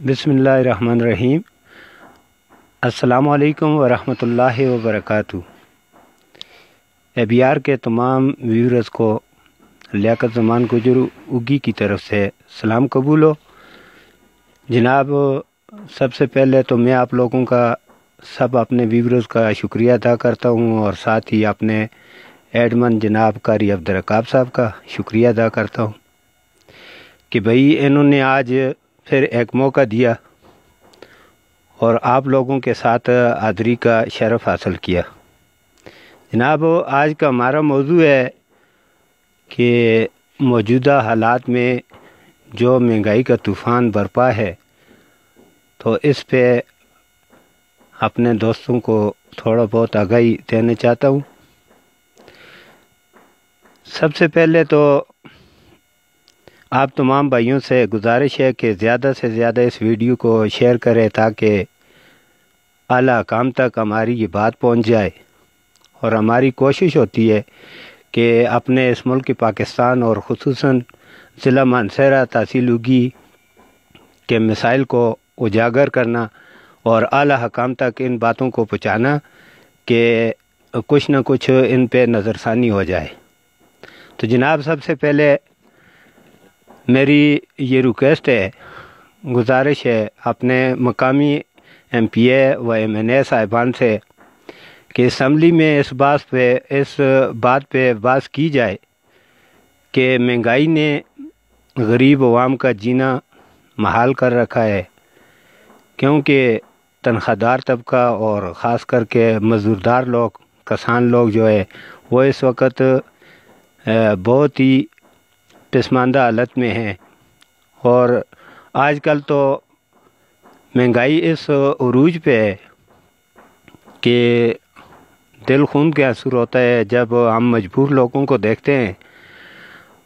بسم اللہ الرحمن الرحیم۔ السلام علیکم ورحمۃ اللہ وبرکاتہ۔ ABR کے تمام ویورز کو لیاقت زمان گجر اگی کی طرف سے سلام قبول ہو۔ جناب، سب سے پہلے تو میں آپ لوگوں کا اپنے ویورز کا شکریہ ادا کرتا ہوں، اور ساتھ ہی اپنے ایڈمن جناب قاری عبدالرقاب صاحب کا شکریہ ادا کرتا ہوں کہ بھئی انہوں نے آج پھر ایک موقع دیا اور آپ لوگوں کے ساتھ حاضری کا شرف حاصل کیا۔ جناب، آج کا ہمارا موضوع ہے کہ موجودہ حالات میں جو مہنگائی کا طوفان برپا ہے، تو اس پہ اپنے دوستوں کو تھوڑا بہت آگاہی دینا چاہتا ہوں۔ سب سے پہلے تو آپ تمام بھائیوں سے گزارش ہے کہ زیادہ سے زیادہ اس ویڈیو کو شیئر کریں تاکہ اعلیٰ حکام تک ہماری یہ بات پہنچ جائے، اور ہماری کوشش ہوتی ہے کہ اپنے اس ملک پاکستان اور خصوصاً ضلع مانسہرہ تحصیل اگی کے مسائل کو اجاگر کرنا اور اعلیٰ حکام تک ان باتوں کو پہنچانا کہ کچھ نہ کچھ ان پہ نظر ثانی ہو جائے۔ تو جناب، سب سے پہلے میری یہ ریکویسٹ ہے، گزارش ہے اپنے مقامی MPA و MNA صاحبان سے کہ اسمبلی میں اس بات پہ بحث کی جائے کہ مہنگائی نے غریب عوام کا جینا محال کر رکھا ہے، کیونکہ تنخواہ دار طبقہ اور خاص کر کے مزدوردار لوگ، کسان لوگ جو ہے وہ اس وقت بہت ہی پسماندہ حالت میں ہیں، اور آج کل تو مہنگائی اس عروج پہ ہے کہ دل خون کے آنسو ہوتا ہے جب ہم مجبور لوگوں کو دیکھتے ہیں۔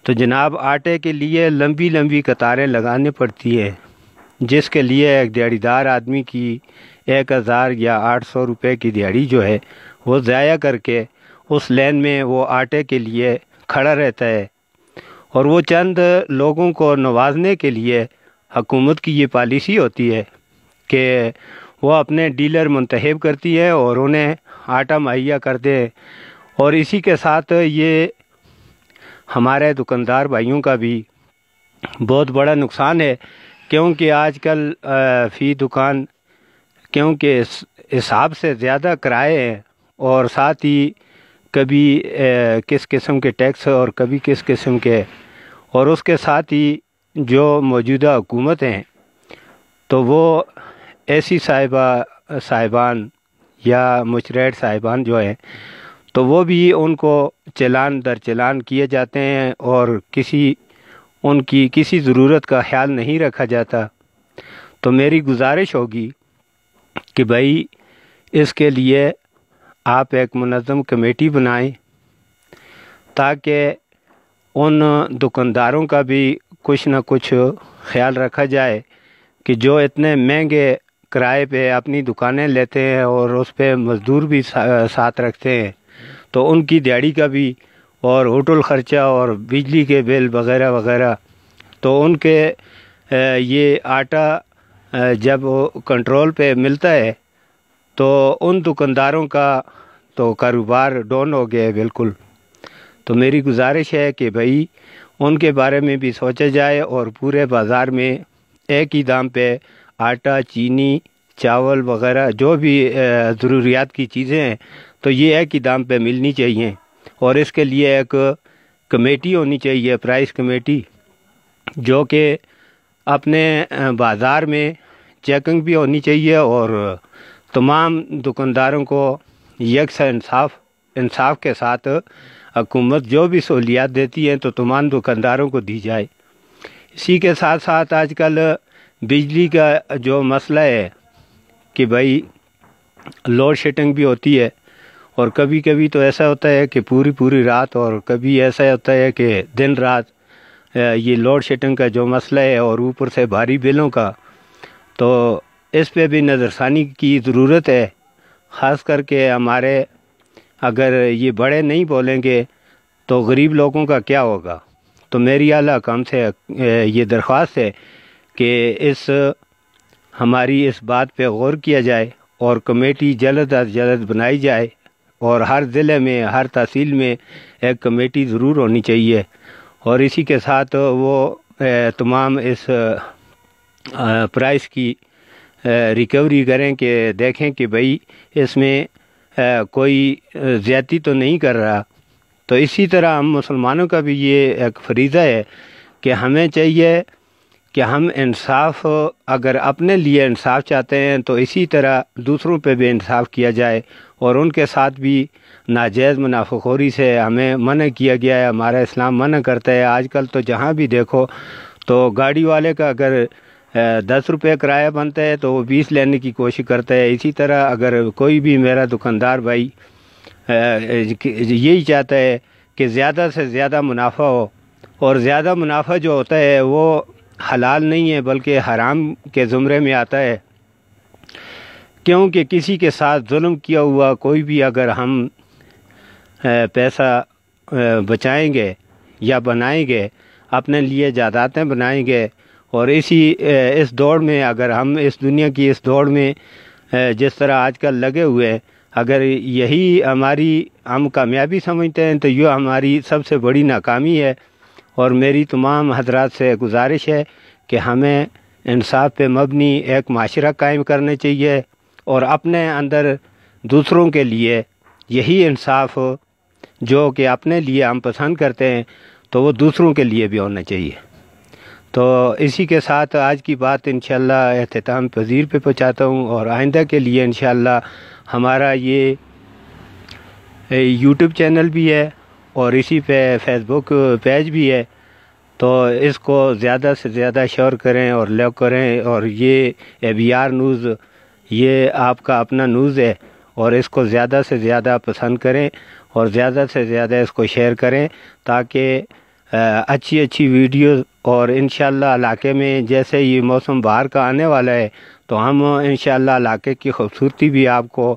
تو جناب، آٹے کے لیے لمبی لمبی قطاریں لگانے پڑتی ہیں، جس کے لیے ایک دیہڑی دار آدمی کی 1000 یا 800 روپے کی دیہڑی جو ہے وہ ضائع کر کے اس لین میں وہ آٹے کے لیے کھڑا رہتا ہے، اور وہ چند لوگوں کو نوازنے کے لیے حکومت کی یہ پالیسی ہوتی ہے کہ وہ اپنے ڈیلر منتخب کرتی ہے اور انہیں آٹا مہیا کرتے ہیں، اور اسی کے ساتھ یہ ہمارے دکاندار بھائیوں کا بھی بہت بڑا نقصان ہے، کیونکہ آج کل فی دکان کیونکہ حساب سے زیادہ کرائے ہیں، اور ساتھ ہی کبھی کس قسم کے ٹیکس اور کبھی کس قسم کے، اور اس کے ساتھ ہی جو موجودہ حکومت ہیں تو وہ ایسی صاحبان یا مچریٹ صاحبان جو ہیں تو وہ بھی ان کو چلان در چلان کیے جاتے ہیں، اور ان کی کسی ضرورت کا خیال نہیں رکھا جاتا۔ تو میری گزارش ہوگی کہ بھائی اس کے لیے آپ ایک منظم کمیٹی بنائیں تاکہ ان دکانداروں کا بھی کچھ نہ کچھ خیال رکھا جائے کہ جو اتنے مہنگے کرائے پہ اپنی دکانیں لیتے ہیں اور اس پہ مزدور بھی ساتھ رکھتے ہیں، تو ان کی دیہڑی کا بھی اور ہوٹل خرچہ اور بجلی کے بل وغیرہ وغیرہ، تو ان کے یہ آٹا جب کنٹرول پہ ملتا ہے تو ان دکانداروں کا تو کاروبار ڈاؤن ہو گیا ہے بالکل۔ تو میری گزارش ہے کہ بھائی ان کے بارے میں بھی سوچا جائے، اور پورے بازار میں ایک ہی دام پہ آٹا، چینی، چاول وغیرہ جو بھی ضروریات کی چیزیں ہیں تو یہ ایک ہی دام پہ ملنی چاہیے، اور اس کے لیے ایک کمیٹی ہونی چاہیے، پرائس کمیٹی، جو کہ اپنے بازار میں چیکنگ بھی ہونی چاہیے اور تمام دکانداروں کو یکساں انصاف کے ساتھ حکومت جو بھی سہولیات دیتی ہیں تو تمام دکانداروں کو دی جائے۔ اسی کے ساتھ ساتھ آج کل بجلی کا جو مسئلہ ہے کہ بھائی لوڈ شیڈنگ بھی ہوتی ہے، اور کبھی کبھی تو ایسا ہوتا ہے کہ پوری رات، اور کبھی ایسا ہوتا ہے کہ دن رات یہ لوڈ شیڈنگ کا جو مسئلہ ہے، اور اوپر سے بھاری بلوں کا، تو اس پہ بھی نظر ثانی کی ضرورت ہے۔ خاص کر کے ہمارے اگر یہ بڑے نہیں بولیں گے تو غریب لوگوں کا کیا ہوگا؟ تو میری اعلیٰ حکام سے یہ درخواست ہے کہ اس ہماری اس بات پہ غور کیا جائے اور کمیٹی جلد از جلد بنائی جائے، اور ہر ضلع میں ہر تحصیل میں ایک کمیٹی ضرور ہونی چاہیے، اور اسی کے ساتھ وہ تمام اس پرائس کی ریکوری کریں کہ دیکھیں کہ بھئی اس میں کوئی زیادتی تو نہیں کر رہا۔ تو اسی طرح ہم مسلمانوں کا بھی یہ ایک فریضہ ہے کہ ہمیں چاہیے کہ ہم انصاف، اگر اپنے لیے انصاف چاہتے ہیں تو اسی طرح دوسروں پہ بھی انصاف کیا جائے، اور ان کے ساتھ بھی ناجائز منافع خوری سے ہمیں منع کیا گیا ہے، ہمارا اسلام منع کرتا ہے۔ آج کل تو جہاں بھی دیکھو تو گاڑی والے کا اگر 10 روپے کرایہ بنتا ہے تو وہ 20 لینے کی کوشش کرتا ہے۔ اسی طرح اگر کوئی بھی میرا دکاندار بھائی یہی چاہتا ہے کہ زیادہ سے زیادہ منافع ہو، اور زیادہ منافع جو ہوتا ہے وہ حلال نہیں ہے بلکہ حرام کے زمرے میں آتا ہے، کیونکہ کسی کے ساتھ ظلم کیا ہوا کوئی بھی اگر ہم پیسہ بچائیں گے یا بنائیں گے، اپنے لیے جائیدادیں بنائیں گے، اور اس دوڑ میں اگر ہم اس دنیا کی اس دوڑ میں جس طرح آج کل لگے ہوئے ہیں، اگر یہی ہم کامیابی سمجھتے ہیں تو یہ ہماری سب سے بڑی ناکامی ہے۔ اور میری تمام حضرات سے گزارش ہے کہ ہمیں انصاف پہ مبنی ایک معاشرہ قائم کرنا چاہیے، اور اپنے اندر دوسروں کے لیے یہی انصاف جو کہ اپنے لیے ہم پسند کرتے ہیں تو وہ دوسروں کے لیے بھی ہونا چاہیے۔ تو اسی کے ساتھ آج کی بات انشاءاللہ اختتام پذیر پہ پہنچاتا ہوں، اور آئندہ کے لیے انشاءاللہ ہمارا یہ یوٹیوب چینل بھی ہے اور اسی پہ فیس بک پیج بھی ہے، تو اس کو زیادہ سے زیادہ شیئر کریں اور لائک کریں، اور یہ ABR نیوز یہ آپ کا اپنا نیوز ہے، اور اس کو زیادہ سے زیادہ پسند کریں اور زیادہ سے زیادہ اس کو شیئر کریں، تاکہ اچھی اچھی ویڈیوز، اور انشاءاللہ علاقے میں جیسے یہ موسم بہار کا آنے والا ہے تو ہم انشاءاللہ علاقے کی خوبصورتی بھی آپ کو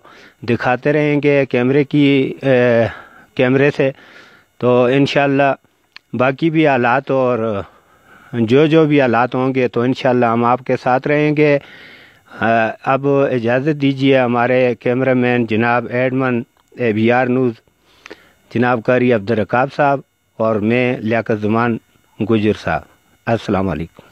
دکھاتے رہیں گے کیمرے سے۔ تو انشاءاللہ باقی بھی حالات اور جو بھی حالات ہوں گے تو انشاءاللہ ہم آپ کے ساتھ رہیں گے۔ اب اجازت دیجیے ہمارے کیمرہ مین جناب ایڈمن ABR نیوز جناب قاری عبدالرقاب صاحب اور میں لیاقت زمان گجر صاحب، السلام علیکم۔